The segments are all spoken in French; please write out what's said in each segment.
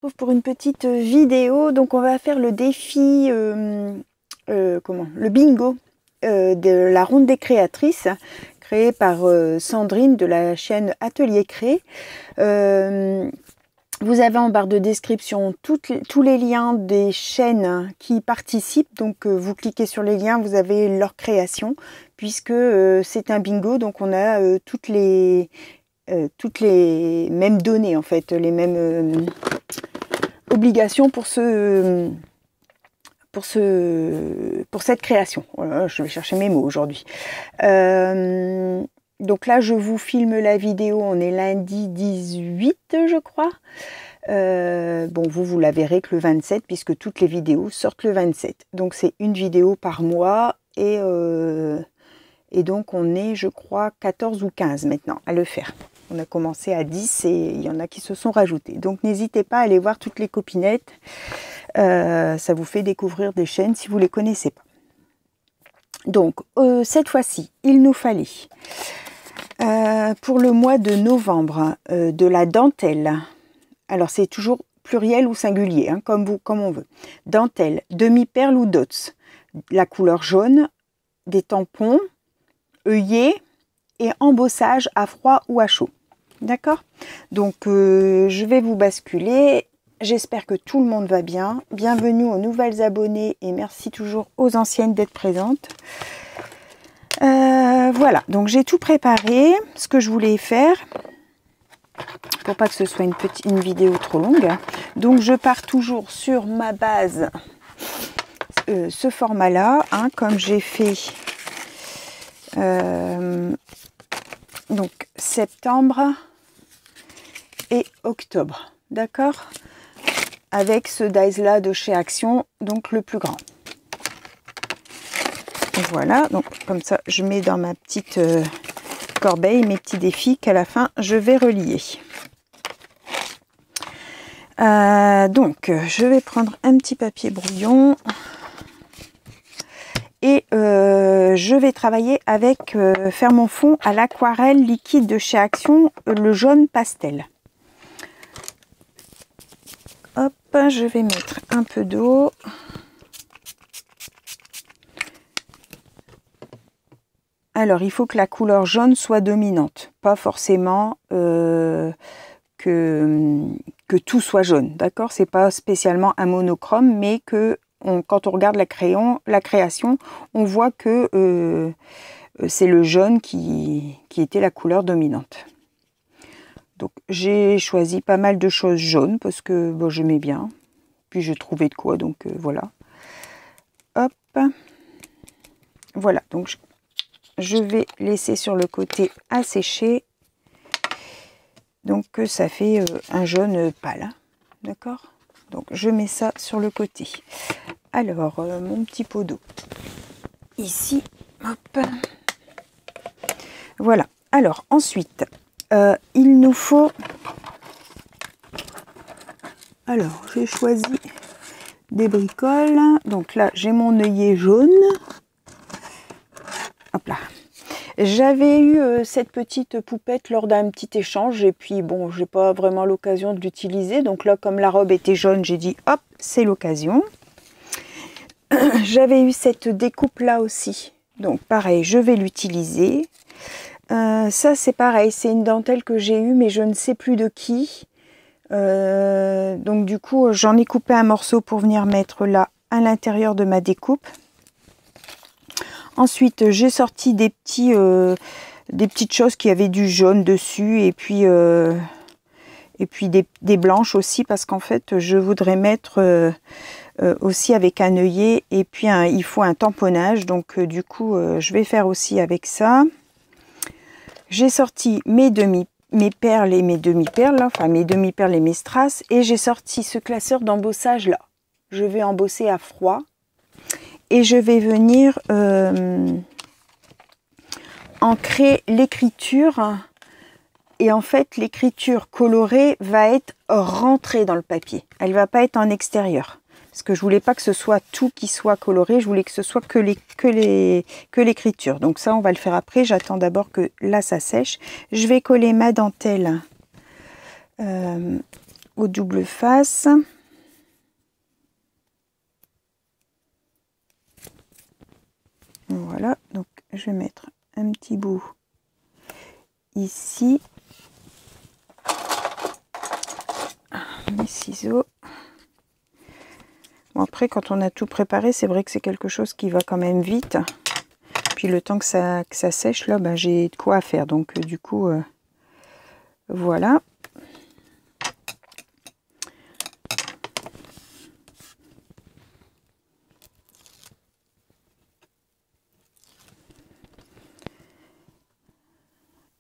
retrouve pour une petite vidéo. Donc on va faire le défi, le bingo de la ronde des créatrices, créé par Sandrine de la chaîne Atelier Cré. Vous avez en barre de description tous les liens des chaînes qui participent. Donc vous cliquez sur les liens, vous avez leur création, puisque c'est un bingo, donc on a toutes les mêmes données en fait, les mêmes obligations pour cette création. Voilà, je vais chercher mes mots aujourd'hui. Donc là, je vous filme la vidéo, on est lundi 18, je crois. Bon, vous la verrez que le 27, puisque toutes les vidéos sortent le 27. Donc c'est une vidéo par mois, et donc on est, je crois, 14 ou 15 maintenant à le faire. On a commencé à 10 et il y en a qui se sont rajoutés. Donc n'hésitez pas à aller voir toutes les copinettes. Ça vous fait découvrir des chaînes si vous ne les connaissez pas. Donc cette fois-ci, il nous fallait pour le mois de novembre de la dentelle. Alors c'est toujours pluriel ou singulier, hein, comme on veut. Dentelle, demi-perle ou dots. La couleur jaune, des tampons, œillets et embossage à froid ou à chaud. D'accord? Donc je vais vous basculer. J'espère que tout le monde va bien. Bienvenue aux nouvelles abonnées et merci toujours aux anciennes d'être présentes. Voilà, donc j'ai tout préparé, ce que je voulais faire, pour pas que ce soit une vidéo trop longue. Donc je pars toujours sur ma base, ce format-là, hein, comme j'ai fait donc septembre et octobre, d'accord, avec ce dies-là de chez Action, donc le plus grand. Voilà, donc comme ça, je mets dans ma petite corbeille mes petits défis qu'à la fin, je vais relier. Donc, je vais prendre un petit papier brouillon et je vais travailler avec, faire mon fond à l'aquarelle liquide de chez Action, le jaune pastel. Hop, je vais mettre un peu d'eau. Alors, il faut que la couleur jaune soit dominante, pas forcément que tout soit jaune, d'accord? C'est pas spécialement un monochrome, mais que quand on regarde la création, on voit que c'est le jaune qui était la couleur dominante. Donc, j'ai choisi pas mal de choses jaunes parce que bon, j'aimais bien, puis j'ai trouvé de quoi, donc voilà. Hop, voilà, donc je vais laisser sur le côté assécher, donc ça fait un jaune pâle, d'accord? Donc je mets ça sur le côté. Alors mon petit pot d'eau ici, hop, voilà. Alors ensuite il nous faut, alors j'ai choisi des bricoles, donc là j'ai mon œillet jaune. Hop là. J'avais eu cette petite poupette lors d'un petit échange et puis bon, j'ai pas vraiment l'occasion de l'utiliser. Donc là, comme la robe était jaune, j'ai dit hop, c'est l'occasion. J'avais eu cette découpe là aussi. Donc pareil, je vais l'utiliser. Ça c'est pareil, c'est une dentelle que j'ai eue mais je ne sais plus de qui. Donc du coup, j'en ai coupé un morceau pour venir mettre là à l'intérieur de ma découpe. Ensuite, j'ai sorti des petites choses qui avaient du jaune dessus et puis des blanches aussi parce qu'en fait, je voudrais mettre aussi avec un œillet et puis il faut un tamponnage. Donc du coup, je vais faire aussi avec ça. J'ai sorti mes perles et mes demi-perles, enfin mes demi-perles et mes strass, et j'ai sorti ce classeur d'embossage là. Je vais embosser à froid. Et je vais venir ancrer l'écriture. Et en fait, l'écriture colorée va être rentrée dans le papier. Elle ne va pas être en extérieur. Parce que je ne voulais pas que ce soit tout qui soit coloré. Je voulais que ce soit que l'écriture. Donc ça, on va le faire après. J'attends d'abord que là, ça sèche. Je vais coller ma dentelle au double face. Voilà, donc je vais mettre un petit bout ici. Mes ciseaux. Bon, après, quand on a tout préparé, c'est vrai que c'est quelque chose qui va quand même vite. Puis le temps que ça sèche, là, ben, j'ai de quoi faire. Donc, du coup, voilà.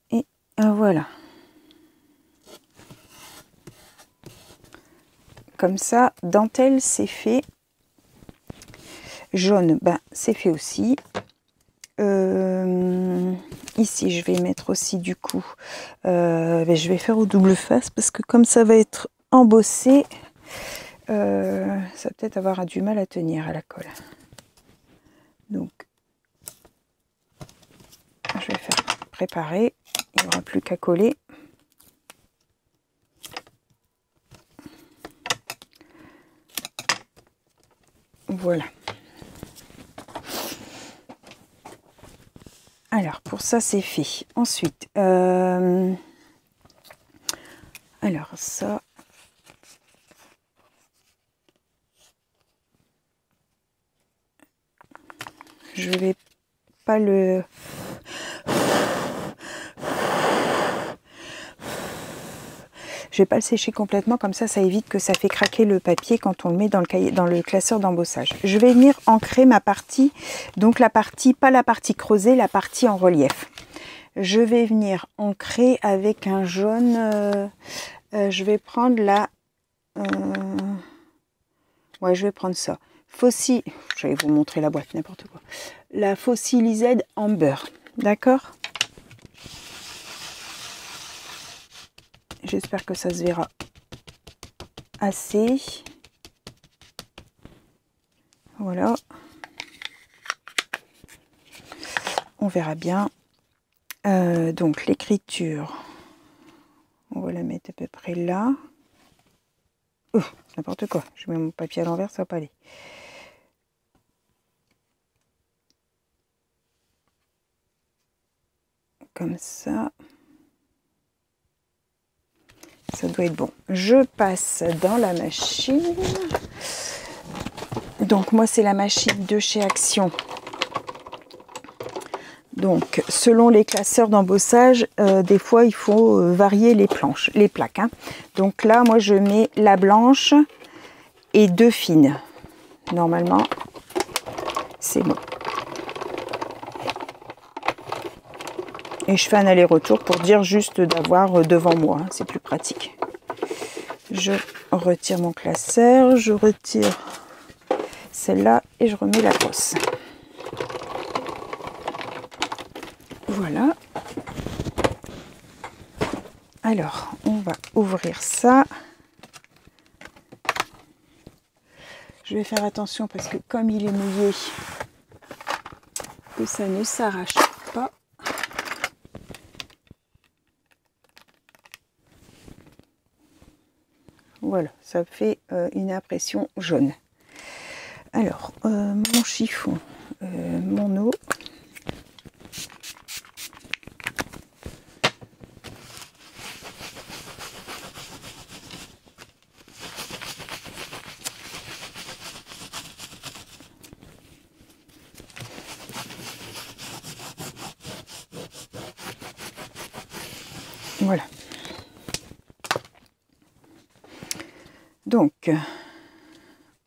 Et voilà. Comme ça, dentelle, c'est fait. Jaune, ben, c'est fait aussi. Ici, je vais mettre aussi du coup, ben, je vais faire au double face parce que comme ça va être embossé, ça va peut-être avoir du mal à tenir à la colle. Donc, je vais faire préparer. Il n'y aura plus qu'à coller. Voilà. Alors, pour ça, c'est fait. Ensuite, alors ça... Je vais pas le... Je vais pas le sécher complètement, comme ça évite que ça fait craquer le papier quand on le met dans le cahier, dans le classeur d'embossage. Je vais venir ancrer ma partie, donc la partie, pas la partie creusée, la partie en relief. Je vais venir ancrer avec un jaune, je vais prendre la... ouais, je vais prendre ça. Fossil, je vais vous montrer la boîte, n'importe quoi. La Fossilised Amber, d'accord? J'espère que ça se verra assez. Voilà. On verra bien. Donc l'écriture, on va la mettre à peu près là. N'importe quoi. Je mets mon papier à l'envers, ça va pas aller. Comme ça. Ça doit être bon. Je passe dans la machine. Donc moi c'est la machine de chez Action. Donc selon les classeurs d'embossage, des fois il faut varier les planches, les plaques. Hein. Donc là moi je mets la blanche et 2 fines. Normalement c'est bon. Et je fais un aller-retour pour dire juste d'avoir devant moi. Hein. C'est plus pratique. Je retire mon classeur, je retire celle-là et je remets la brosse. Voilà. Alors, on va ouvrir ça. Je vais faire attention parce que comme il est mouillé, que ça ne s'arrache pas. Voilà, ça fait une impression jaune. Alors, mon chiffon, mon eau. Voilà. Donc,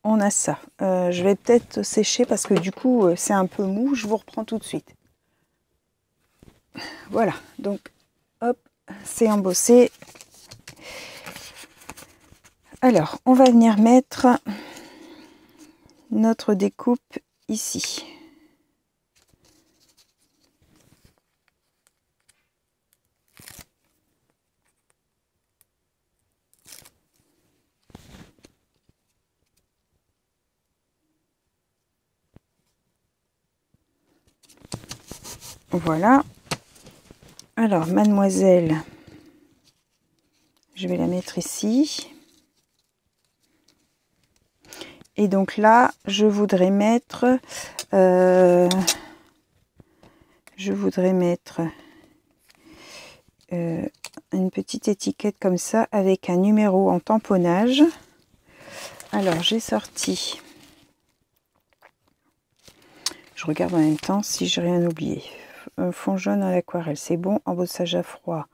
on a ça. Je vais peut-être sécher parce que du coup, c'est un peu mou. Je vous reprends tout de suite. Voilà. Donc, hop, c'est embossé. Alors, on va venir mettre notre découpe ici. Voilà. Alors, mademoiselle, je vais la mettre ici. Et donc là, je voudrais mettre une petite étiquette comme ça avec un numéro en tamponnage. Alors j'ai sorti, je regarde en même temps si j'ai rien oublié. Fond jaune à l'aquarelle, c'est bon. Embossage à froid,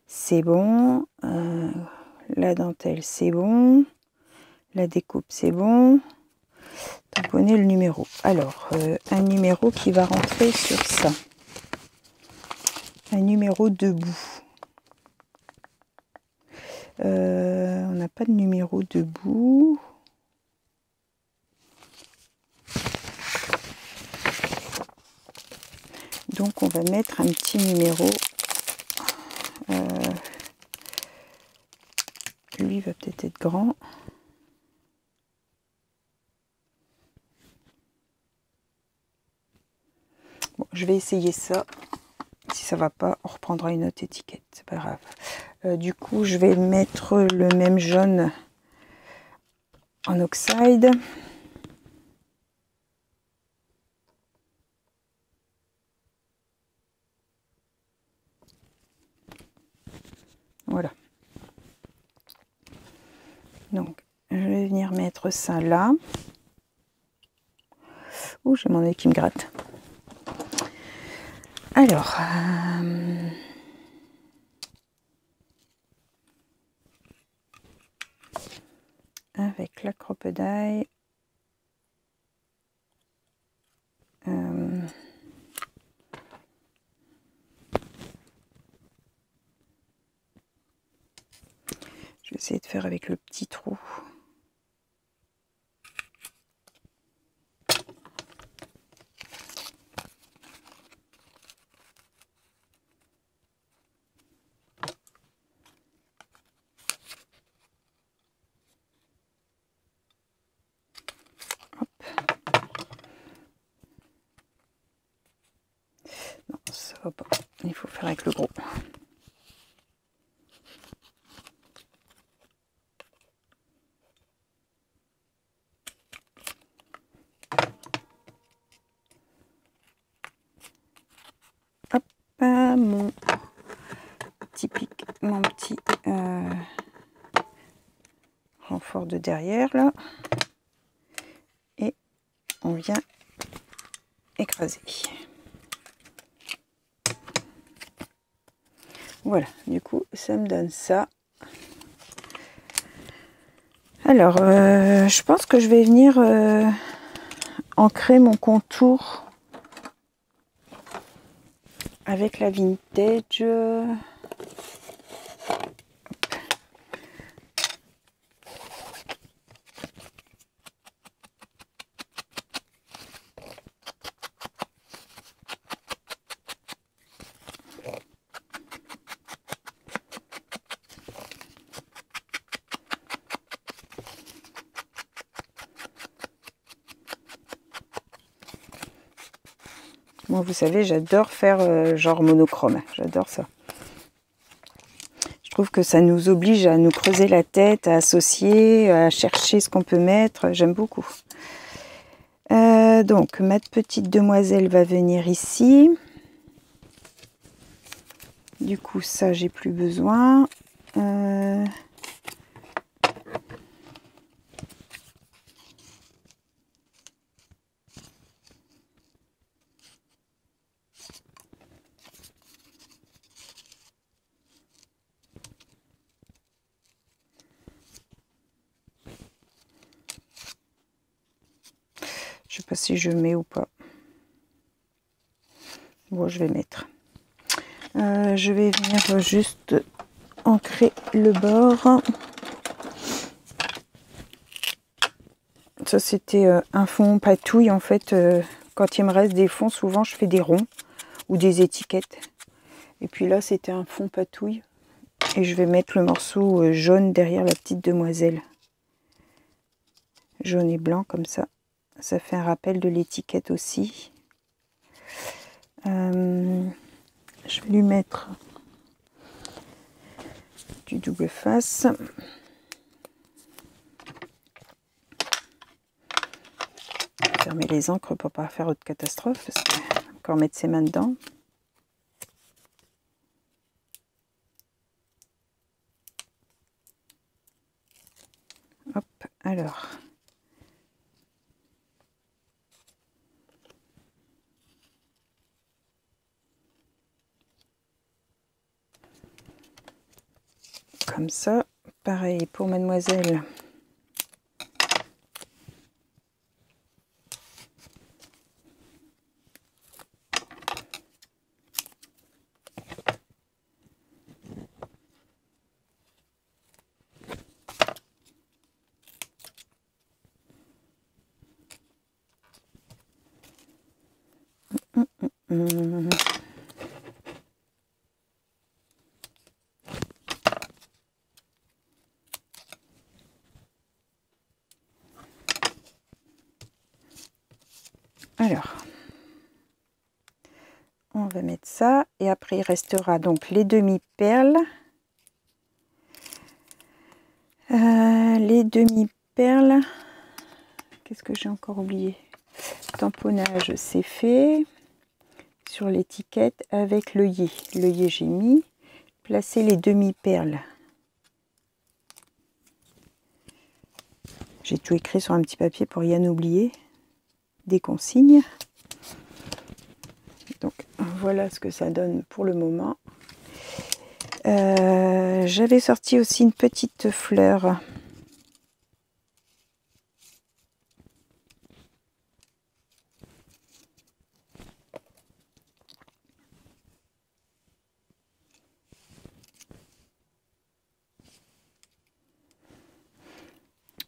c'est bon. La dentelle, c'est bon. La découpe, c'est bon. Tamponner le numéro. Alors, un numéro qui va rentrer sur ça. Un numéro debout. On n'a pas de numéro debout. Donc, on va mettre un petit numéro. Lui va peut-être être grand. Bon, je vais essayer ça. Si ça va pas, on reprendra une autre étiquette. C'est pas grave. Du coup, je vais mettre le même jaune en oxyde. Voilà. Donc, je vais venir mettre ça là. Ouh, j'ai mon nez qui me gratte. Alors, avec la crocodile, je vais essayer de faire avec le petit trou. Hop. Non, ça va pas. Il faut faire avec le gros. Mon petit renfort de derrière là, et on vient écraser. Voilà, du coup ça me donne ça. Alors je pense que je vais venir ancrer mon contour avec la vintage. Moi, vous savez, j'adore faire genre monochrome. J'adore ça. Je trouve que ça nous oblige à nous creuser la tête, à associer, à chercher ce qu'on peut mettre. J'aime beaucoup. Donc, ma petite demoiselle va venir ici. Du coup, ça, j'ai plus besoin. Je sais pas si je mets ou pas. Bon, je vais mettre. Je vais venir juste ancrer le bord. Ça, c'était un fond patouille. En fait, quand il me reste des fonds, souvent, je fais des ronds ou des étiquettes. Et puis là, c'était un fond patouille. Et je vais mettre le morceau jaune derrière la petite demoiselle. Jaune et blanc, comme ça. Ça fait un rappel de l'étiquette aussi. Je vais lui mettre du double face. fermer les encres pour pas faire autre catastrophe, parce que encore mettre ses mains dedans. Hop, alors. Comme ça, pareil pour mademoiselle. Alors, on va mettre ça et après il restera donc les demi-perles. Les demi-perles, qu'est-ce que j'ai encore oublié? Tamponnage, c'est fait. Sur l'étiquette avec l'œillet. L'œillet, j'ai mis. Placer les demi-perles. J'ai tout écrit sur un petit papier pour rien oublier. Des consignes. Donc voilà ce que ça donne pour le moment. J'avais sorti aussi une petite fleur.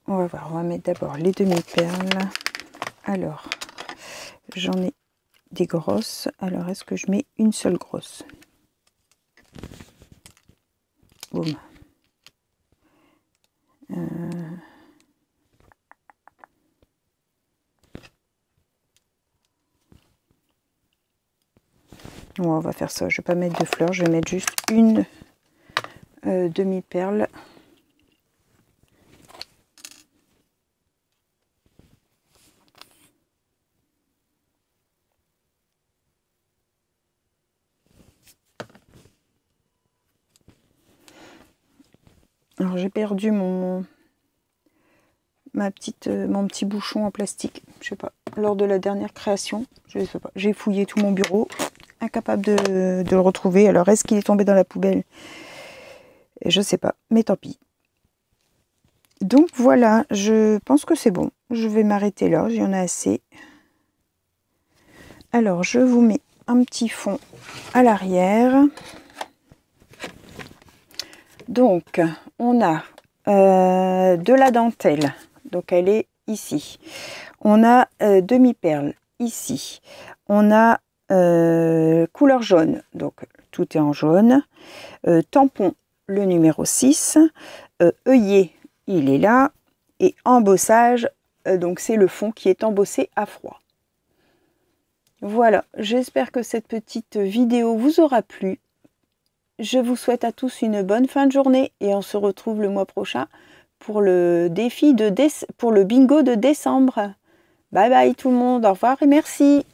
On va voir, on va mettre d'abord les demi-perles. Alors, j'en ai des grosses. Alors, est-ce que je mets une seule grosse? Boum. Bon, on va faire ça. Je vais pas mettre de fleurs. Je vais mettre juste une demi-perle. Alors j'ai perdu mon petit bouchon en plastique, je sais pas, lors de la dernière création, je sais pas, j'ai fouillé tout mon bureau, incapable de le retrouver. Alors est-ce qu'il est tombé dans la poubelle? Je sais pas, mais tant pis. Donc voilà, je pense que c'est bon, je vais m'arrêter là, j'y en ai assez. Alors je vous mets un petit fond à l'arrière. Donc, on a de la dentelle, donc elle est ici. On a demi-perle ici. On a couleur jaune, donc tout est en jaune. Tampon, le numéro 6. Œillet, il est là. Et embossage, donc c'est le fond qui est embossé à froid. Voilà, j'espère que cette petite vidéo vous aura plu. Je vous souhaite à tous une bonne fin de journée et on se retrouve le mois prochain pour le défi pour le bingo de décembre. Bye bye tout le monde, au revoir et merci.